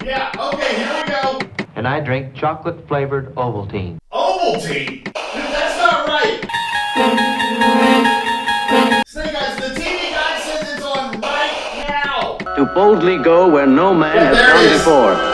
Yeah, okay, here we go. And I drink chocolate-flavored Ovaltine. Ovaltine? Dude, that's not right. Snake Eyes, the TV guy says it's on right now. To boldly go where no man has gone before.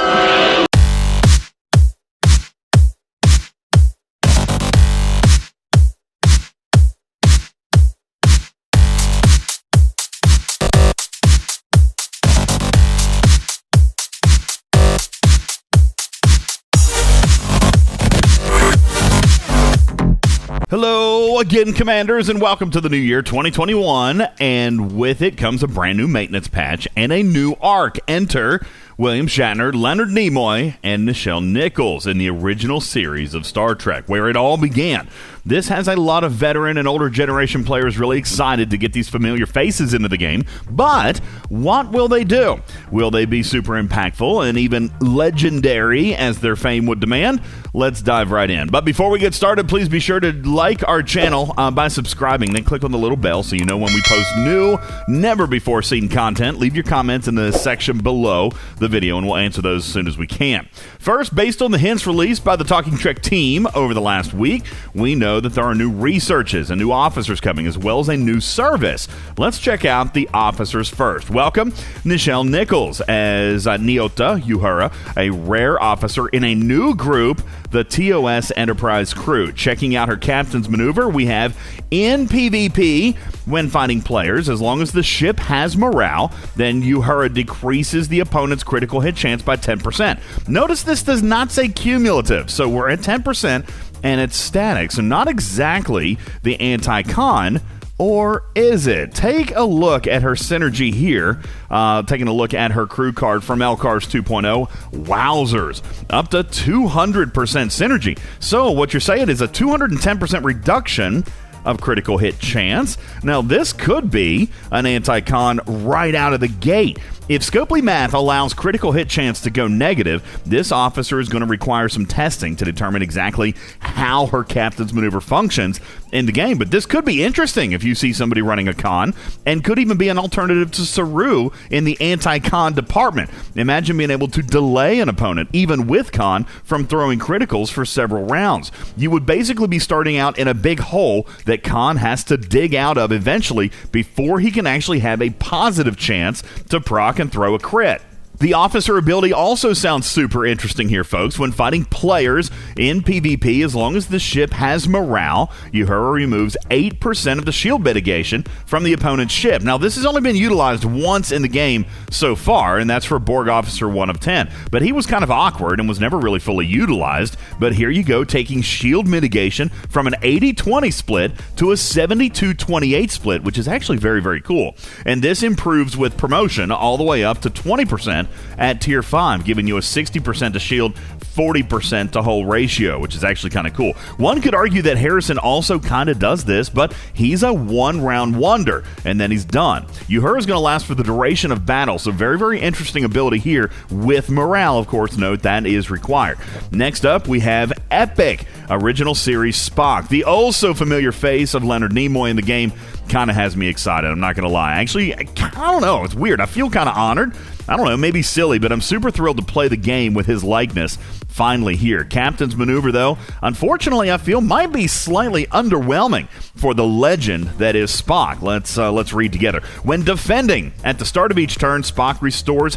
Hello again, Commanders, and welcome to the new year 2021, and with it comes a brand new maintenance patch and a new arc. Enter William Shatner, Leonard Nimoy, and Nichelle Nichols in the original series of Star Trek, where it all began. This has a lot of veteran and older generation players really excited to get these familiar faces into the game, but what will they do? Will they be super impactful and even legendary as their fame would demand? Let's dive right in. But before we get started, please be sure to like our channel by subscribing, then click on the little bell so you know when we post new, never-before-seen content. Leave your comments in the section below the video, and we'll answer those as soon as we can. First, based on the hints released by the Talking Trek team over the last week, we know that there are new researches and new officers coming, as well as a new service. Let's check out the officers first. Welcome, Nichelle Nichols as Nyota, Uhura, a rare officer in a new group, the TOS Enterprise crew. Checking out her captain's maneuver, we have in PvP, when fighting players, as long as the ship has morale, then Uhura decreases the opponent's critical hit chance by 10%. Notice this does not say cumulative, so we're at 10% and it's static, so not exactly the anti-con. Or is it? Take a look at her synergy here. Taking a look at her crew card from LCARS 2.0. Wowzers. Up to 200% synergy. So what you're saying is a 210% reduction of critical hit chance. Now, this could be an anti-con right out of the gate. If Scopely Math allows critical hit chance to go negative, this officer is going to require some testing to determine exactly how her captain's maneuver functions in the game. But this could be interesting if you see somebody running a con, and could even be an alternative to Saru in the anti-con department. Imagine being able to delay an opponent, even with con, from throwing criticals for several rounds. You would basically be starting out in a big hole that con has to dig out of eventually before he can actually have a positive chance to proc and throw a crit. The officer ability also sounds super interesting here, folks. When fighting players in PvP, as long as the ship has morale, Uhura removes 8% of the shield mitigation from the opponent's ship. Now, this has only been utilized once in the game so far, and that's for Borg Officer 1 of 10. But he was kind of awkward and was never really fully utilized. But here you go, taking shield mitigation from an 80-20 split to a 72-28 split, which is actually very, very cool. And this improves with promotion all the way up to 20% at Tier 5, giving you a 60% to shield, 40% to hull ratio, which is actually kind of cool. One could argue that Harrison also kind of does this, but he's a one-round wonder, and then he's done. Uhura is going to last for the duration of battle, so very, very interesting ability here with morale, of course. Note that is required. Next up, we have Epic, original series Spock. The oh-so-familiar face of Leonard Nimoy in the game kind of has me excited, I'm not going to lie. Actually, I don't know, it's weird. I feel kind of honored. I don't know, maybe silly, but I'm super thrilled to play the game with his likeness finally here. Captain's maneuver, though, unfortunately, I feel might be slightly underwhelming for the legend that is Spock. Let's read together. When defending, at the start of each turn, Spock restores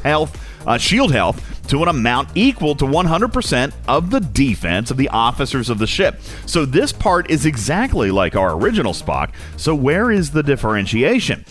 shield health to an amount equal to 100% of the defense of the officers of the ship. So this part is exactly like our original Spock. So where is the differentiation?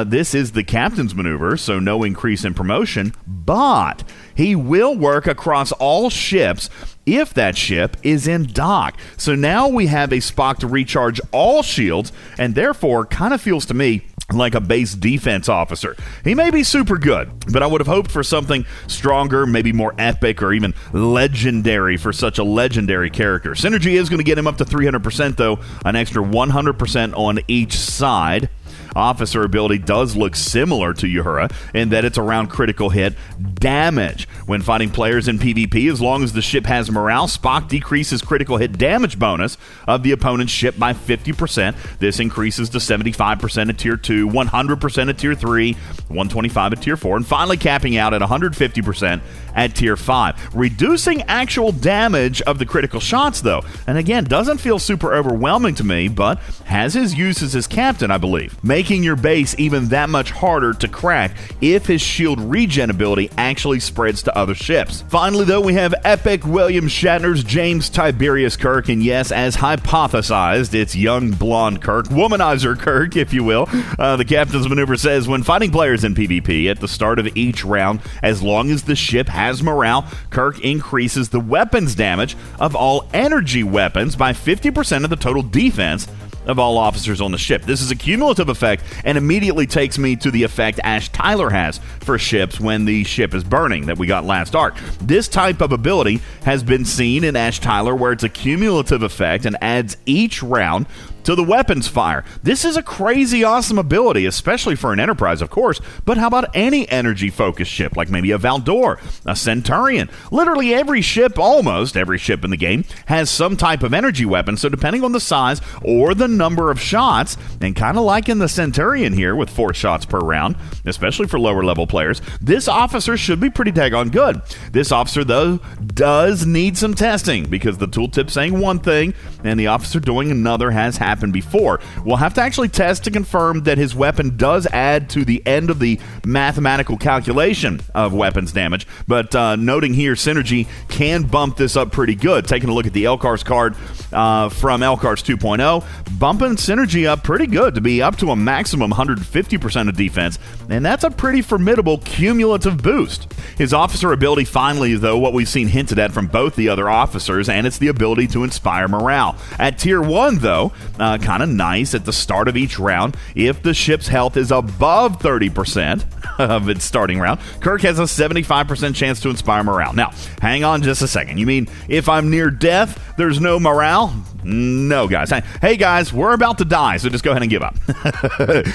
This is the captain's maneuver, so no increase in promotion, but he will work across all ships if that ship is in dock. So now we have a Spock to recharge all shields, and therefore kind of feels to me like a base defense officer. He may be super good, but I would have hoped for something stronger, maybe more epic, or even legendary for such a legendary character. Synergy is going to get him up to 300%, though, an extra 100% on each side. officer ability does look similar to Uhura in that it's around critical hit damage. When fighting players in PvP, as long as the ship has morale, Spock decreases critical hit damage bonus of the opponent's ship by 50%. This increases to 75% at Tier 2, 100% at Tier 3, 125 at Tier 4, and finally capping out at 150% at Tier 5. Reducing actual damage of the critical shots, though, and again, doesn't feel super overwhelming to me, but has his uses as captain, I believe, making your base even that much harder to crack if his shield regen ability actually spreads to other ships. Finally, though, we have epic William Shatner's James Tiberius Kirk, and yes, as hypothesized, it's young blonde Kirk, womanizer Kirk, if you will. The captain's maneuver says, when fighting players in PvP at the start of each round, as long as the ship has morale, Kirk increases the weapons damage of all energy weapons by 50% of the total defense of all officers on the ship. This is a cumulative effect and immediately takes me to the effect Ash Tyler has for ships when the ship is burning that we got last arc. This type of ability has been seen in Ash Tyler where it's a cumulative effect and adds each round to the weapons fire. This is a crazy awesome ability, especially for an Enterprise, of course, but how about any energy-focused ship, like maybe a Valdor, a Centurion? Literally every ship, almost every ship in the game, has some type of energy weapon, so depending on the size or the number of shots, and kind of like in the Centurion here with 4 shots per round, especially for lower-level players, this officer should be pretty daggone good. This officer, though, does need some testing, because the tooltip saying one thing, and the officer doing another has happened before. We'll have to actually test to confirm that his weapon does add to the end of the mathematical calculation of weapons damage, but noting here, Synergy can bump this up pretty good. Taking a look at the Elcar's card from Elcar's 2.0, bumping Synergy up pretty good to be up to a maximum 150% of defense, and that's a pretty formidable cumulative boost. His officer ability finally, though, what we've seen hinted at from both the other officers, and it's the ability to inspire morale. At Tier 1, though, kind of nice at the start of each round. If the ship's health is above 30% of its starting round, Kirk has a 75% chance to inspire morale. Now, hang on just a second. You mean if I'm near death, there's no morale? No, guys. Hey, guys, we're about to die, so just go ahead and give up.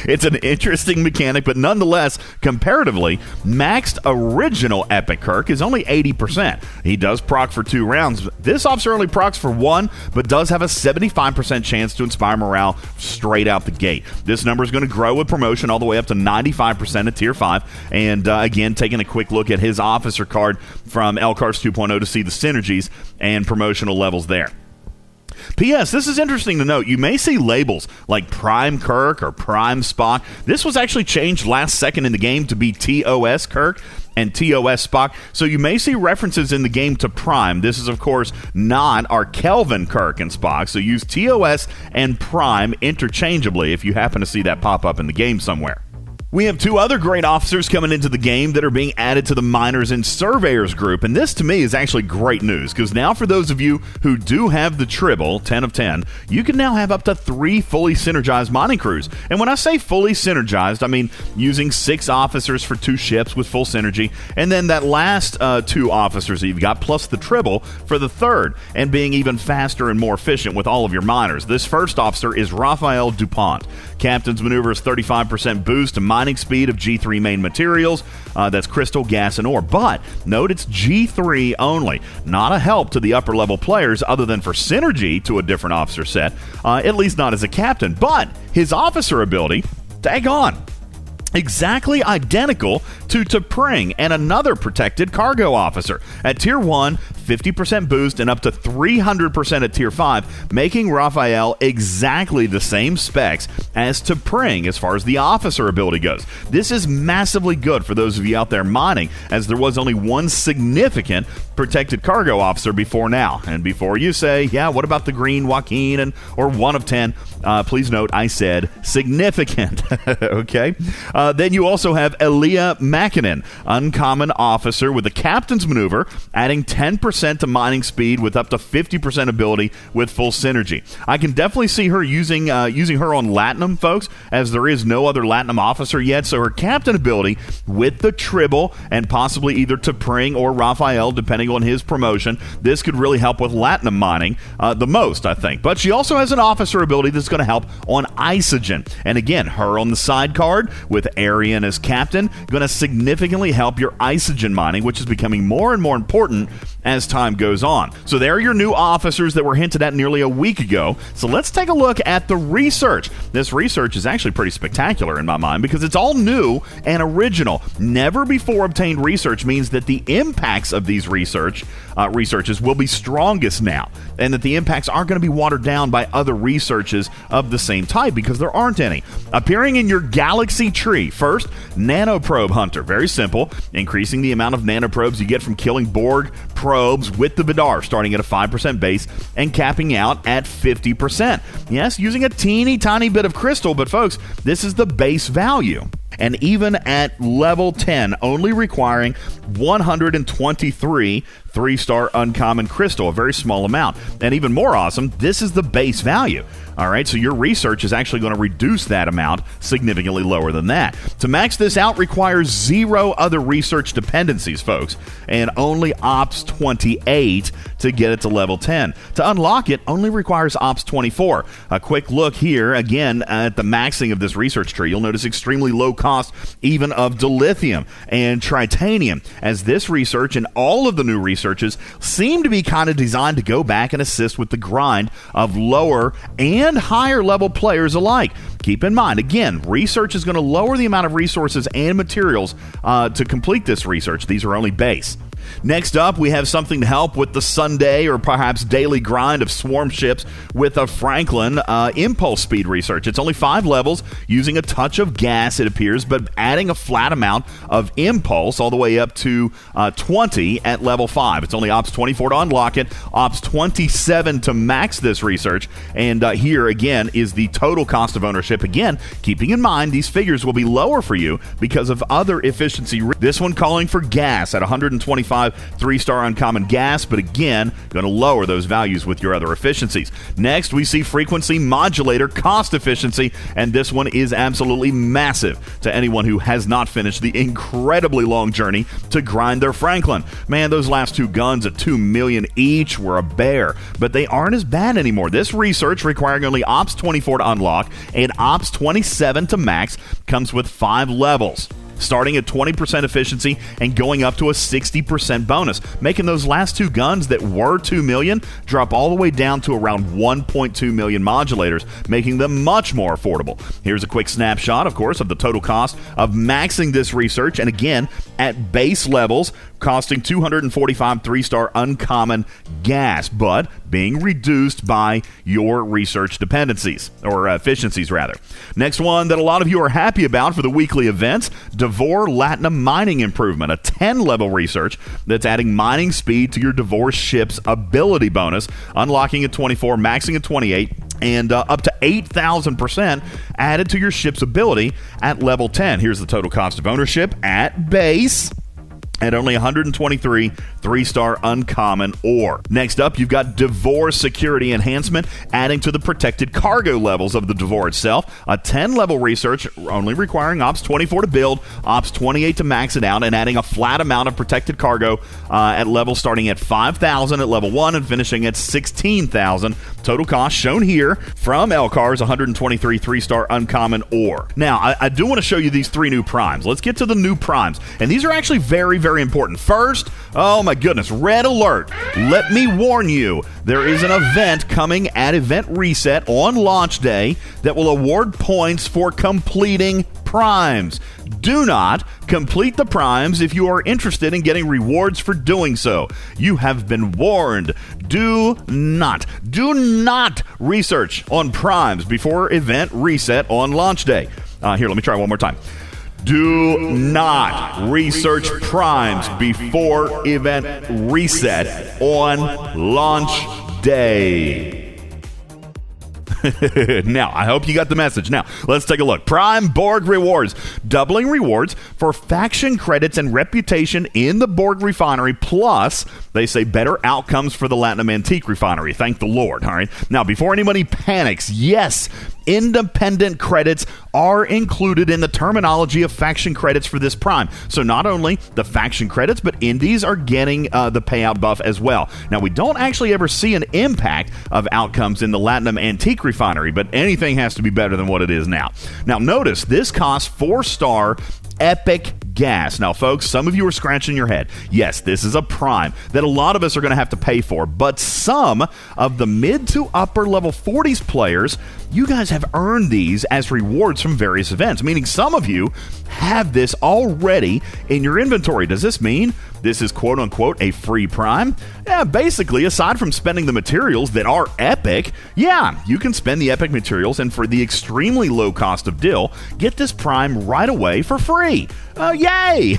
It's an interesting mechanic, but nonetheless, comparatively, maxed original Epic Kirk is only 80%. He does proc for 2 rounds. This officer only procs for 1, but does have a 75% chance to inspire morale straight out the gate. This number is going to grow with promotion all the way up to 95% at Tier 5. And again, taking a quick look at his officer card from Elcar's 2.0 to see the synergies and promotional levels there. P.S. This is interesting to note. You may see labels like Prime Kirk or Prime Spock. This was actually changed last second in the game to be TOS Kirk and TOS Spock, so you may see references in the game to Prime. This is, of course, not our Kelvin Kirk and Spock, so use TOS and Prime interchangeably if you happen to see that pop up in the game somewhere. We have 2 other great officers coming into the game that are being added to the Miners and Surveyors group, and this to me is actually great news, because now for those of you who do have the Tribble, 10 of 10, you can now have up to 3 fully synergized mining crews. And when I say fully synergized, I mean using 6 officers for 2 ships with full synergy, and then that last 2 officers that you've got, plus the Tribble for the 3rd, and being even faster and more efficient with all of your miners. This first officer is Raphael DuPont. Captain's maneuver is 35% boost to mining speed of G3 main materials. That's crystal, gas, and ore. But note it's G3 only. Not a help to the upper level players other than for synergy to a different officer set. At least not as a captain. But his officer ability, daggone, exactly identical to T'Pring and another protected cargo officer. At Tier 1, 50% boost and up to 300% at Tier 5, making Raphael exactly the same specs as T'Pring as far as the officer ability goes. This is massively good for those of you out there mining, as there was only one significant protected cargo officer before now. And before you say, yeah, what about the green Joaquin or 1 of 10, please note I said significant. Okay? Then you also have Elia Makinen, uncommon officer with the captain's maneuver, adding 10% 20% to mining speed with up to 50% ability with full synergy. I can definitely see her using her on Latinum, folks, as there is no other Latinum officer yet. So her captain ability with the Tribble and possibly either T'Pring or Raphael, depending on his promotion, this could really help with Latinum mining the most, I think. But she also has an officer ability that's going to help on Isogen. And again, her on the side card with Arian as captain, going to significantly help your Isogen mining, which is becoming more and more important as time goes on. So there are your new officers that were hinted at nearly a week ago. So let's take a look at the research. This research is actually pretty spectacular in my mind because it's all new and original. Never before obtained research means that the impacts of these researches will be strongest now, and that the impacts aren't going to be watered down by other researches of the same type because there aren't any. Appearing in your galaxy tree, first, Nanoprobe Hunter. Very simple, increasing the amount of nanoprobes you get from killing Borg probes with the Vidar, starting at a 5% base and capping out at 50%. Yes, using a teeny tiny bit of crystal, but folks, this is the base value. And even at level 10, only requiring 123 3-star uncommon crystal, a very small amount. And even more awesome, this is the base value. All right, so your research is actually going to reduce that amount significantly lower than that. To max this out requires 0 other research dependencies, folks, and only Ops 28 to get it to level 10. To unlock it, only requires Ops 24. A quick look here, again, at the maxing of this research tree. You'll notice extremely low cost even of dilithium and tritanium, as this research and all of the new researches seem to be kind of designed to go back and assist with the grind of lower and higher level players alike. Keep in mind, again, research is going to lower the amount of resources and materials to complete this research. These are only base. Next up, we have something to help with the Sunday or perhaps daily grind of swarm ships with a Franklin impulse speed research. It's only 5 levels, using a touch of gas, it appears, but adding a flat amount of impulse all the way up to 20 at level 5. It's only Ops 24 to unlock it, Ops 27 to max this research, and here again is the total cost of ownership. Again, keeping in mind these figures will be lower for you because of other efficiency. This one calling for gas at 125 3-star uncommon gas, but again, going to lower those values with your other efficiencies. Next, we see frequency modulator cost efficiency, and this one is absolutely massive to anyone who has not finished the incredibly long journey to grind their Franklin. Man, those last 2 guns at 2 million each were a bear, but they aren't as bad anymore. This research, requiring only Ops 24 to unlock and Ops 27 to max, comes with 5 levels, starting at 20% efficiency and going up to a 60% bonus, making those last 2 guns that were 2 million drop all the way down to around 1.2 million modulators, making them much more affordable. Here's a quick snapshot, of course, of the total cost of maxing this research, and again, at base levels, costing 245 3-star uncommon gas, but being reduced by your research dependencies, or efficiencies rather. Next one that a lot of you are happy about for the weekly events, Devore Latinum Mining Improvement, a 10-level research that's adding mining speed to your Devore ship's ability bonus, unlocking at 24, maxing at 28, and up to 8,000% added to your ship's ability at level 10. Here's the total cost of ownership at base at only 123 3-star uncommon ore. Next up, you've got Devore Security Enhancement, adding to the protected cargo levels of the Devore itself. A 10-level research, only requiring Ops 24 to build, Ops 28 to max it out, and adding a flat amount of protected cargo at levels starting at 5,000 at level 1 and finishing at 16,000. Total cost shown here from Elcar's 123 3-star uncommon ore. Now, I do want to show you these 3 new primes. Let's get to the new primes. And these are actually very, very important. First, oh my goodness, red alert. Let me warn you, there is an event coming at Event Reset on launch day that will award points for completing primes. Do not complete the primes if you are interested in getting rewards for doing so. You have been warned. Do not research on primes before Event Reset on launch day. Here, let me try one more time. Do not research primes before Event Reset on launch day. Now, I hope you got the message. Now, let's take a look. Prime Borg rewards. Doubling rewards for faction credits and reputation in the Borg refinery, plus, they say, better outcomes for the Latinum Antique refinery. Thank the Lord. All right. Now, before anybody panics, yes, independent credits are included in the terminology of faction credits for this prime. So not only the faction credits, but indies are getting the payout buff as well. Now, we don't actually ever see an impact of outcomes in the Latinum Antique refinery, but anything has to be better than what it is now. Now, notice this costs 4-star epic gas. Now, folks, some of you are scratching your head. Yes, this is a prime that a lot of us are going to have to pay for, but some of the mid to upper level 40s players, you guys have earned these as rewards from various events, meaning some of you have this already in your inventory. Does this mean this is quote-unquote a free prime? Yeah, basically, aside from spending the materials that are epic, yeah, you can spend the epic materials and for the extremely low cost of dill, get this prime right away for free. Yay!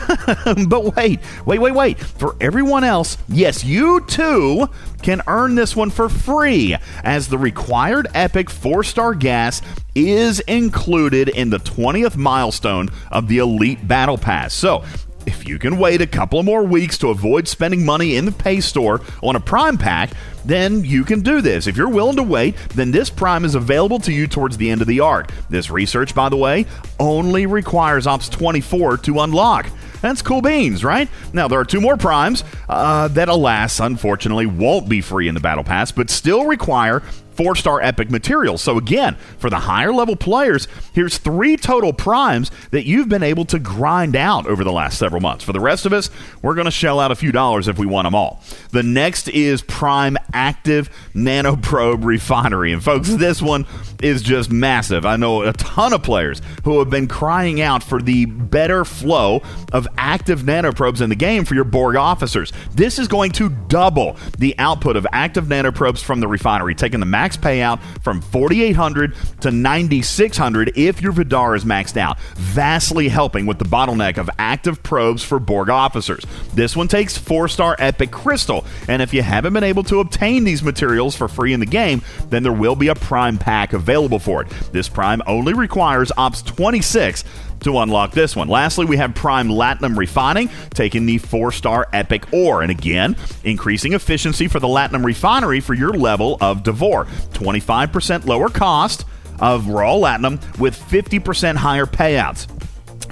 But wait. For everyone else, yes, you too can earn this one for free, as the required epic 4-star gas is included in the 20th milestone of the Elite Battle Pass. So, if you can wait a couple of more weeks to avoid spending money in the pay store on a prime pack, then you can do this. If you're willing to wait, then this prime is available to you towards the end of the arc. This research, by the way, only requires Ops 24 to unlock. That's cool beans, right? Now, there are 2 more primes that, alas, unfortunately, won't be free in the Battle Pass, but still require 4-star epic materials. So again, for the higher level players, here's 3 total primes that you've been able to grind out over the last several months. For the rest of us, we're going to shell out a few dollars if we want them all. The next is Prime Active Nanoprobe Refinery. And folks, this one is just massive. I know a ton of players who have been crying out for the better flow of active nanoprobes in the game for your Borg officers. This is going to double the output of active nanoprobes from the refinery, taking the max payout from 4,800 to 9,600 if your Vidar is maxed out, vastly helping with the bottleneck of active probes for Borg officers. This one takes 4-star epic crystal, and if you haven't been able to obtain these materials for free in the game, then there will be a prime pack available for it. This prime only requires Ops 26 to unlock this one. Lastly, we have Prime Latinum Refining, taking the 4-star epic ore, and again, increasing efficiency for the Latinum Refinery for your level of Devore. 25% lower cost of raw Latinum with 50% higher payouts.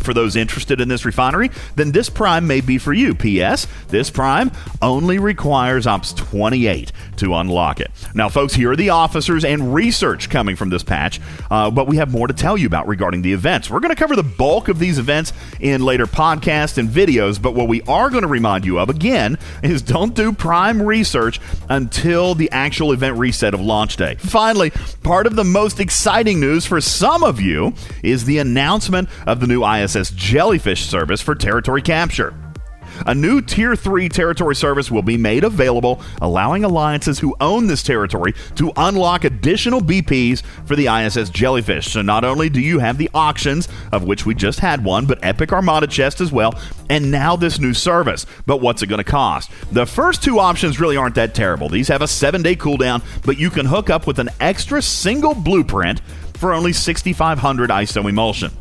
For those interested in this refinery, then this prime may be for you. P.S. This prime only requires Ops 28 to unlock it. Now, folks, here are the officers and research coming from this patch, but we have more to tell you about regarding the events. We're going to cover the bulk of these events in later podcasts and videos, but what we are going to remind you of, again, is don't do prime research until the actual event reset of launch day. Finally, part of the most exciting news for some of you is the announcement of the new ISS Jellyfish service for territory capture. A new Tier 3 territory service will be made available, allowing alliances who own this territory to unlock additional BPs for the ISS Jellyfish. So not only do you have the auctions, of which we just had one, but Epic Armada chest as well, and now this new service. But what's it going to cost? The first 2 options really aren't that terrible. These have a 7-day cooldown, but you can hook up with an extra single blueprint for only 6,500 ISO emulsion.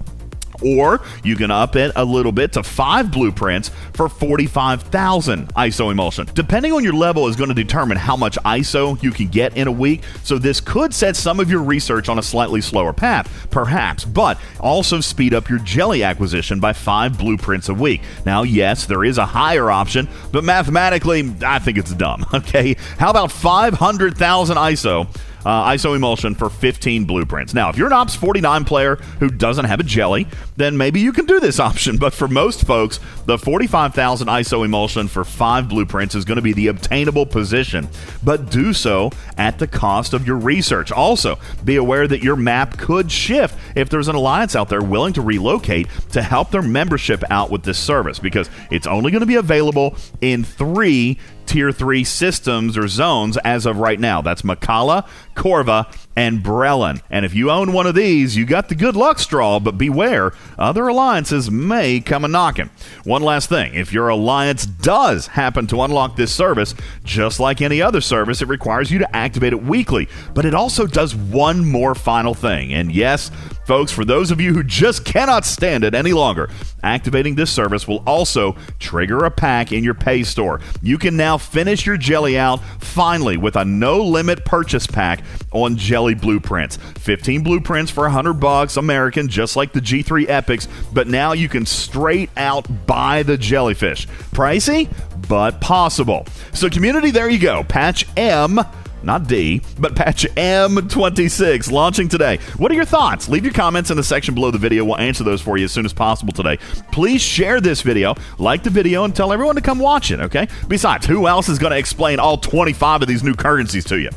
Or you can up it a little bit to 5 blueprints for 45,000 ISO emulsion. Depending on your level is going to determine how much ISO you can get in a week, so this could set some of your research on a slightly slower path, perhaps, but also speed up your jelly acquisition by 5 blueprints a week. Now, yes, there is a higher option, but mathematically, I think it's dumb, okay? How about 500,000 ISO emulsion for 15 blueprints. Now, if you're an Ops 49 player who doesn't have a jelly, then maybe you can do this option. But for most folks, the 45,000 ISO emulsion for 5 blueprints is going to be the obtainable position. But do so at the cost of your research. Also, be aware that your map could shift if there's an alliance out there willing to relocate to help their membership out with this service, because it's only going to be available in 3 Tier 3 systems or zones as of right now. That's Makala, Corva, and Brelin. And if you own one of these, you got the good luck straw, but beware, other alliances may come a-knocking. One last thing, if your alliance does happen to unlock this service, just like any other service, it requires you to activate it weekly. But it also does one more final thing. And yes, folks, for those of you who just cannot stand it any longer, activating this service will also trigger a pack in your pay store. You can now finish your jelly out finally with a no-limit purchase pack on Jelly Blueprints. 15 blueprints for $100 American, just like the G3 Epics, but now you can straight out buy the Jellyfish. Pricey, but possible. So community, there you go. Patch M, not D, but patch M26 launching today. What are your thoughts? Leave your comments in the section below the video. We'll answer those for you as soon as possible today. Please share this video, like the video, and tell everyone to come watch it, okay? Besides, who else is going to explain all 25 of these new currencies to you?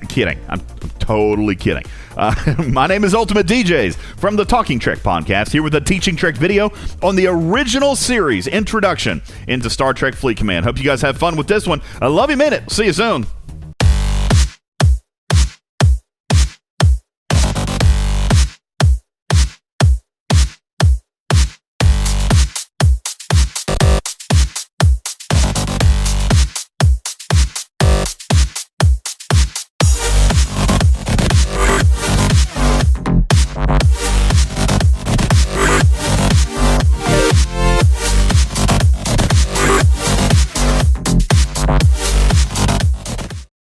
Kidding. I'm totally kidding. My name is UltimatDJz from the Talking Trek podcast, here with a Teaching Trek video on the original series introduction into Star Trek Fleet Command. Hope you guys have fun with this one. I love you, minute. See you soon.